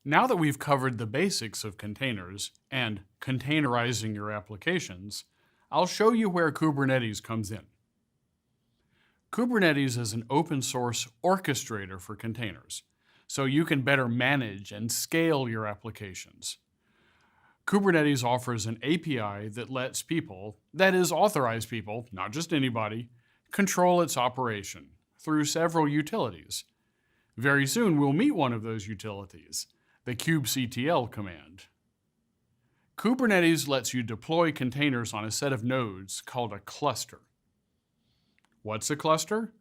Now that we've covered the basics of containers and containerizing your applications, I'll show you where Kubernetes comes in. Kubernetes is an open source orchestrator for containers, so you can better manage and scale your applications. Kubernetes offers an API that lets people, that is authorized people, not just anybody, control its operation through several utilities. Very soon we'll meet one of those utilities, the kubectl command. Kubernetes lets you deploy containers on a set of nodes called a cluster. What's a cluster?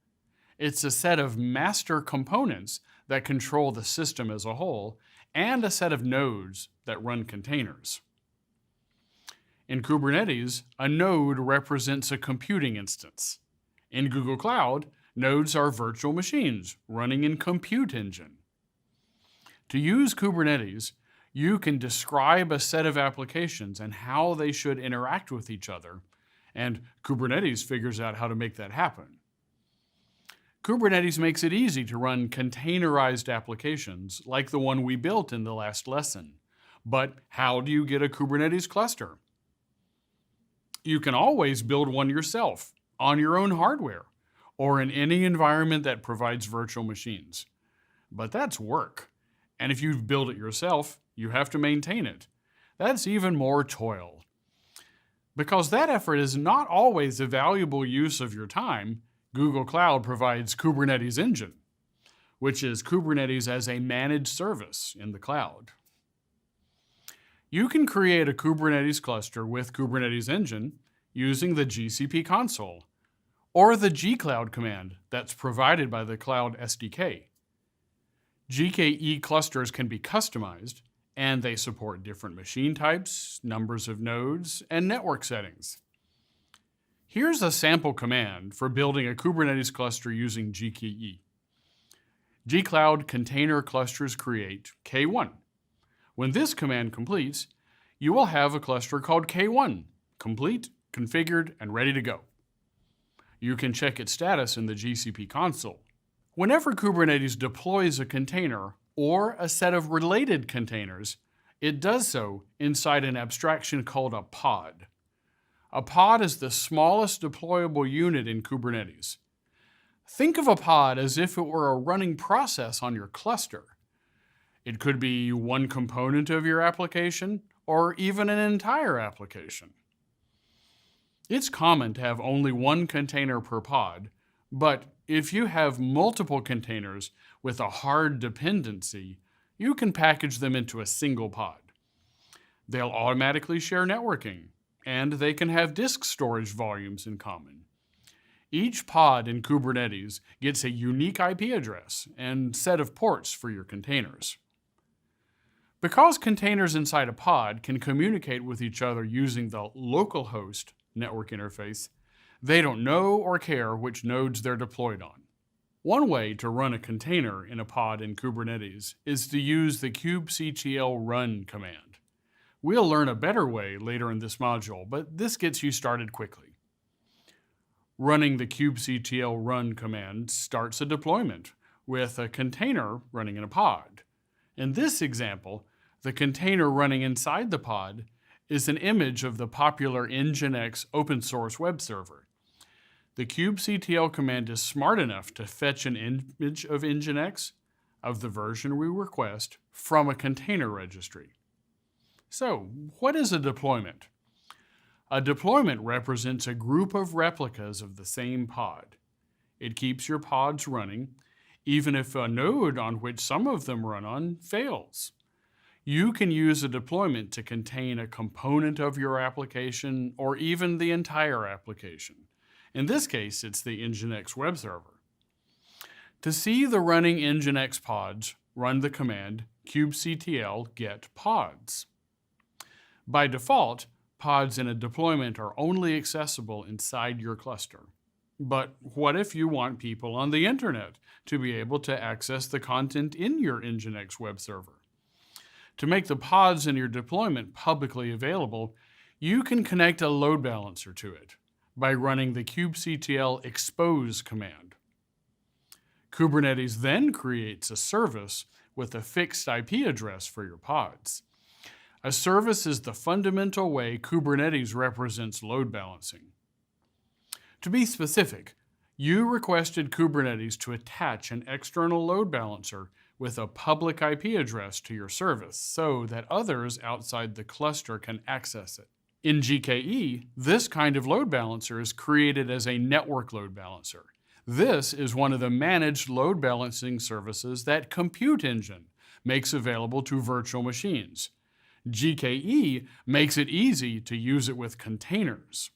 It's a set of master components that control the system as a whole and a set of nodes that run containers. In Kubernetes, a node represents a computing instance. In Google Cloud, nodes are virtual machines running in Compute Engine. To use Kubernetes, you can describe a set of applications and how they should interact with each other, and Kubernetes figures out how to make that happen. Kubernetes makes it easy to run containerized applications like the one we built in the last lesson. But how do you get a Kubernetes cluster? You can always build one yourself on your own hardware or in any environment that provides virtual machines. But that's work. And if you've built it yourself, you have to maintain it. That's even more toil. Because that effort is not always a valuable use of your time, Google Cloud provides Kubernetes Engine, which is Kubernetes as a managed service in the cloud. You can create a Kubernetes cluster with Kubernetes Engine using the GCP console or the gcloud command that's provided by the Cloud SDK. GKE clusters can be customized, and they support different machine types, numbers of nodes, and network settings. Here's a sample command for building a Kubernetes cluster using GKE. gcloud container clusters create K1. When this command completes, you will have a cluster called K1, complete, configured, and ready to go. You can check its status in the GCP console. Whenever Kubernetes deploys a container or a set of related containers, it does so inside an abstraction called a pod. A pod is the smallest deployable unit in Kubernetes. Think of a pod as if it were a running process on your cluster. It could be one component of your application or even an entire application. It's common to have only one container per pod, but if you have multiple containers with a hard dependency, you can package them into a single pod. They'll automatically share networking, and they can have disk storage volumes in common. Each pod in Kubernetes gets a unique IP address and set of ports for your containers. Because containers inside a pod can communicate with each other using the localhost network interface, they don't know or care which nodes they're deployed on. One way to run a container in a pod in Kubernetes is to use the kubectl run command. We'll learn a better way later in this module, but this gets you started quickly. Running the kubectl run command starts a deployment with a container running in a pod. In this example, the container running inside the pod is an image of the popular Nginx open source web server. The kubectl command is smart enough to fetch an image of Nginx, of the version we request, from a container registry. So, what is a deployment? A deployment represents a group of replicas of the same pod. It keeps your pods running, even if a node on which some of them run on fails. You can use a deployment to contain a component of your application or even the entire application. In this case, it's the Nginx web server. To see the running Nginx pods, run the command kubectl get pods. By default, pods in a deployment are only accessible inside your cluster. But what if you want people on the internet to be able to access the content in your Nginx web server? To make the pods in your deployment publicly available, you can connect a load balancer to it by running the kubectl expose command. Kubernetes then creates a service with a fixed IP address for your pods. A service is the fundamental way Kubernetes represents load balancing. To be specific, you requested Kubernetes to attach an external load balancer with a public IP address to your service so that others outside the cluster can access it. In GKE, this kind of load balancer is created as a network load balancer. This is one of the managed load balancing services that Compute Engine makes available to virtual machines. GKE makes it easy to use it with containers.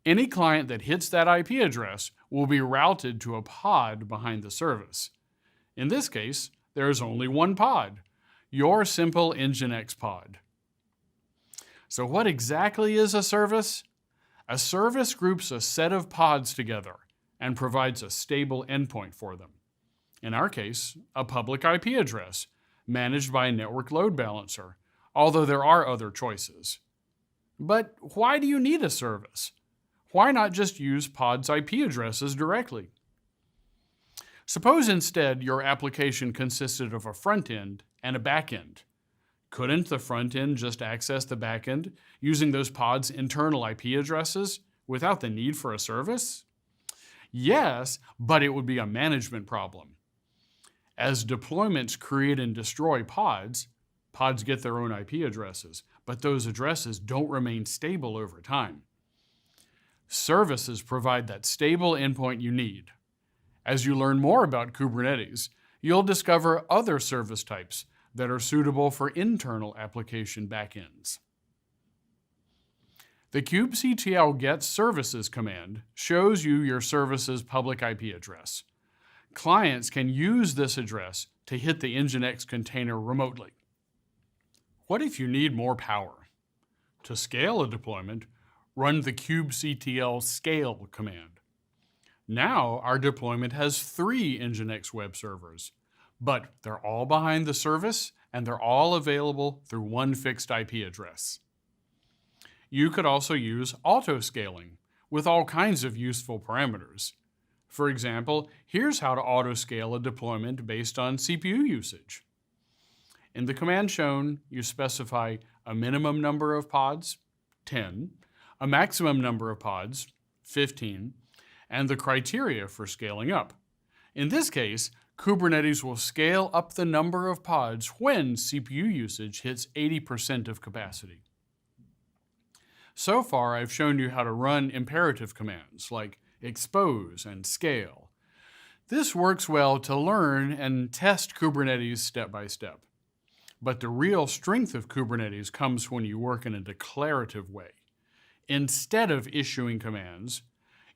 Any client that hits that IP address will be routed to a pod behind the service. In this case, there is only one pod, your simple Nginx pod. So what exactly is a service? A service groups a set of pods together and provides a stable endpoint for them. In our case, a public IP address managed by a network load balancer, although there are other choices. But why do you need a service? Why not just use pods' IP addresses directly? Suppose instead your application consisted of a front end and a back end. Couldn't the front end just access the back end using those pods' internal IP addresses without the need for a service? Yes, but it would be a management problem. As deployments create and destroy pods, pods get their own IP addresses, but those addresses don't remain stable over time. Services provide that stable endpoint you need. As you learn more about Kubernetes, you'll discover other service types that are suitable for internal application backends. The kubectl get services command shows you your service's public IP address. Clients can use this address to hit the Nginx container remotely. What if you need more power? To scale a deployment, run the kubectl scale command. Now our deployment has 3 Nginx web servers, but they're all behind the service and they're all available through one fixed IP address. You could also use auto-scaling with all kinds of useful parameters. For example, here's how to auto-scale a deployment based on CPU usage. In the command shown, you specify a minimum number of pods, 10, a maximum number of pods, 15, and the criteria for scaling up. In this case, Kubernetes will scale up the number of pods when CPU usage hits 80% of capacity. So far, I've shown you how to run imperative commands like expose and scale. This works well to learn and test Kubernetes step by step. But the real strength of Kubernetes comes when you work in a declarative way. Instead of issuing commands,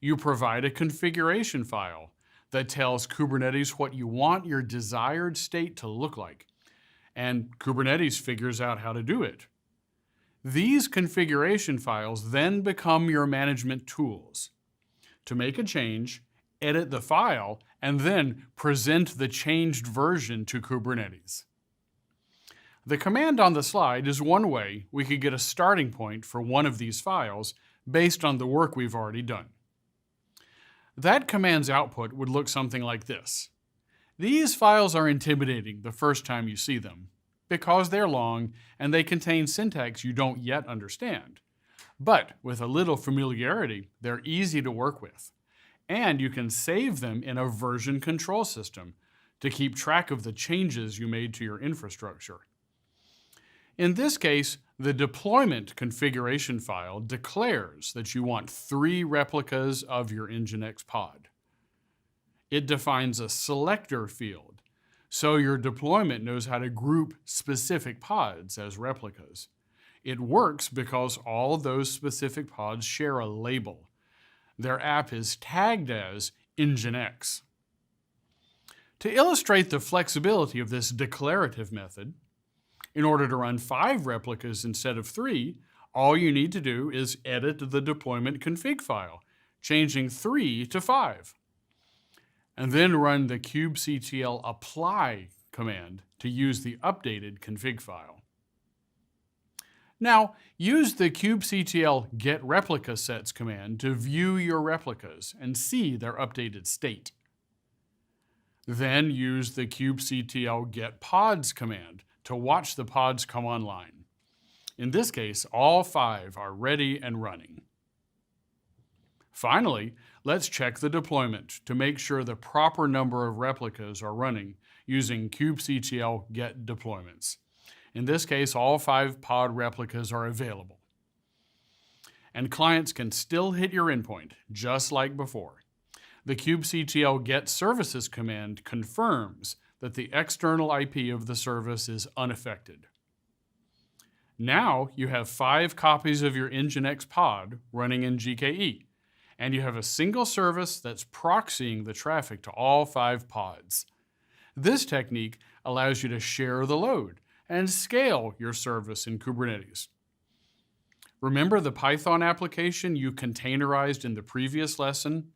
you provide a configuration file that tells Kubernetes what you want your desired state to look like, and Kubernetes figures out how to do it. These configuration files then become your management tools. To make a change, edit the file, and then present the changed version to Kubernetes. The command on the slide is one way we could get a starting point for one of these files based on the work we've already done. That command's output would look something like this. These files are intimidating the first time you see them because they're long and they contain syntax you don't yet understand. But with a little familiarity, they're easy to work with. And you can save them in a version control system to keep track of the changes you made to your infrastructure. In this case, the deployment configuration file declares that you want 3 replicas of your Nginx pod. It defines a selector field, so your deployment knows how to group specific pods as replicas. It works because all those specific pods share a label. Their app is tagged as Nginx. To illustrate the flexibility of this declarative method, in order to run 5 replicas instead of 3, all you need to do is edit the deployment config file, changing 3 to 5. And then run the kubectl apply command to use the updated config file. Now, use the kubectl get replica sets command to view your replicas and see their updated state. Then use the kubectl get pods command to watch the pods come online. In this case, all 5 are ready and running. Finally, let's check the deployment to make sure the proper number of replicas are running using kubectl get deployments. In this case, all 5 pod replicas are available. And clients can still hit your endpoint, just like before. The kubectl get services command confirms that the external IP of the service is unaffected. Now you have 5 copies of your Nginx pod running in GKE, and you have a single service that's proxying the traffic to all 5 pods. This technique allows you to share the load and scale your service in Kubernetes. Remember the Python application you containerized in the previous lesson?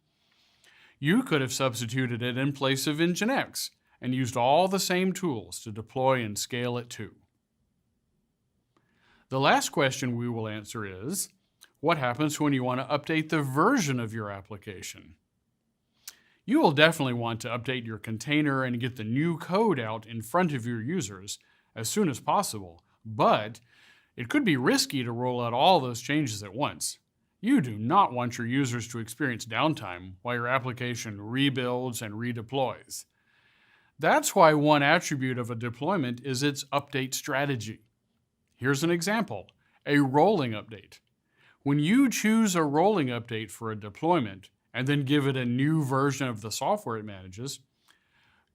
You could have substituted it in place of Nginx and used all the same tools to deploy and scale it too. The last question we will answer is, what happens when you want to update the version of your application? You will definitely want to update your container and get the new code out in front of your users as soon as possible, but it could be risky to roll out all those changes at once. You do not want your users to experience downtime while your application rebuilds and redeploys. That's why one attribute of a deployment is its update strategy. Here's an example, a rolling update. When you choose a rolling update for a deployment and then give it a new version of the software it manages,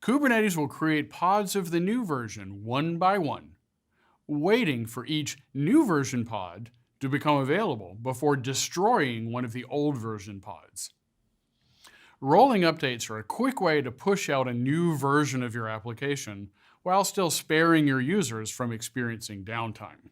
Kubernetes will create pods of the new version one by one, waiting for each new version pod to become available before destroying one of the old version pods. Rolling updates are a quick way to push out a new version of your application while still sparing your users from experiencing downtime.